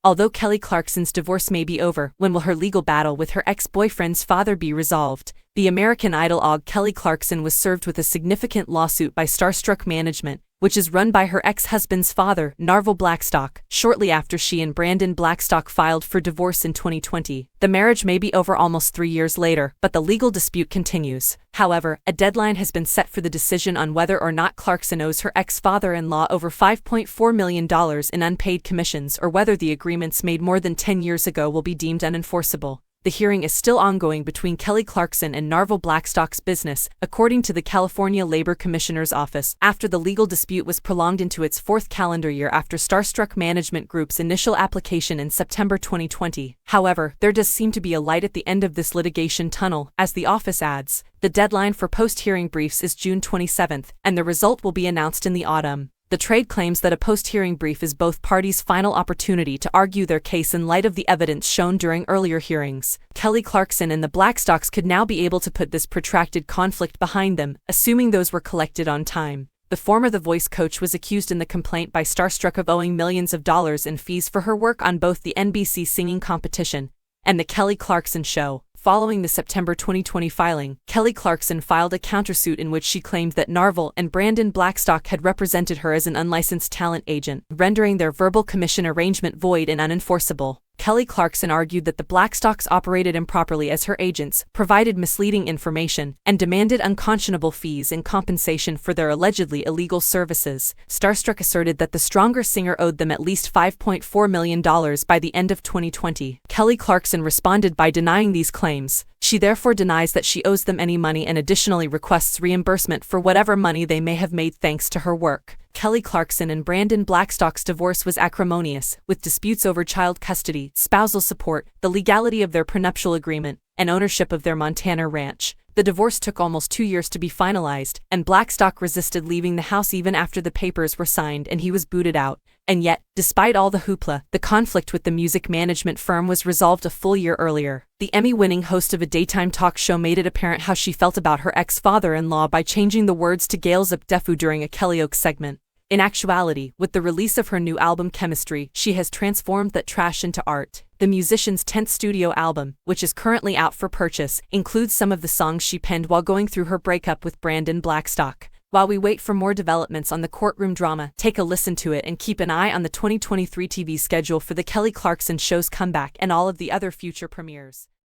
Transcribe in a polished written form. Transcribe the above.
Although Kelly Clarkson's divorce may be over, when will her legal battle with her ex-boyfriend's father be resolved? The American Idol og Kelly Clarkson was served with a significant lawsuit by Starstruck Management, which is run by her ex-husband's father, Narvel Blackstock, shortly after she and Brandon Blackstock filed for divorce in 2020. The marriage may be over almost 3 years later, but the legal dispute continues. However, a deadline has been set for the decision on whether or not Clarkson owes her ex-father-in-law over $5.4 million in unpaid commissions or whether the agreements made more than 10 years ago will be deemed unenforceable. The hearing is still ongoing between Kelly Clarkson and Narvel Blackstock's business, according to the California Labor Commissioner's office, after the legal dispute was prolonged into its 4th calendar year after Starstruck Management Group's initial application in September 2020. However, there does seem to be a light at the end of this litigation tunnel, as the office adds. The deadline for post-hearing briefs is June 27, and the result will be announced in the autumn. The trade claims that a post-hearing brief is both parties' final opportunity to argue their case in light of the evidence shown during earlier hearings. Kelly Clarkson and the Blackstocks could now be able to put this protracted conflict behind them, assuming those were collected on time. The former The Voice coach was accused in the complaint by Starstruck of owing millions of dollars in fees for her work on both the NBC singing competition and The Kelly Clarkson Show. Following the September 2020 filing, Kelly Clarkson filed a countersuit in which she claimed that Narvel and Brandon Blackstock had represented her as an unlicensed talent agent, rendering their verbal commission arrangement void and unenforceable. Kelly Clarkson argued that the Blackstocks operated improperly as her agents, provided misleading information, and demanded unconscionable fees in compensation for their allegedly illegal services. Starstruck asserted that the stronger singer owed them at least $5.4 million by the end of 2020. Kelly Clarkson responded by denying these claims. She therefore denies that she owes them any money and additionally requests reimbursement for whatever money they may have made thanks to her work. Kelly Clarkson and Brandon Blackstock's divorce was acrimonious, with disputes over child custody, spousal support, the legality of their prenuptial agreement, and ownership of their Montana ranch. The divorce took almost 2 years to be finalized, and Blackstock resisted leaving the house even after the papers were signed and he was booted out. And yet, despite all the hoopla, the conflict with the music management firm was resolved a full year earlier. The Emmy-winning host of a daytime talk show made it apparent how she felt about her ex-father-in-law by changing the words to Gales Up Defu during a Kellyoke segment. In actuality, with the release of her new album Chemistry, she has transformed that trash into art. The musician's 10th studio album, which is currently out for purchase, includes some of the songs she penned while going through her breakup with Brandon Blackstock. While we wait for more developments on the courtroom drama, take a listen to it and keep an eye on the 2023 TV schedule for the Kelly Clarkson Show's comeback and all of the other future premieres.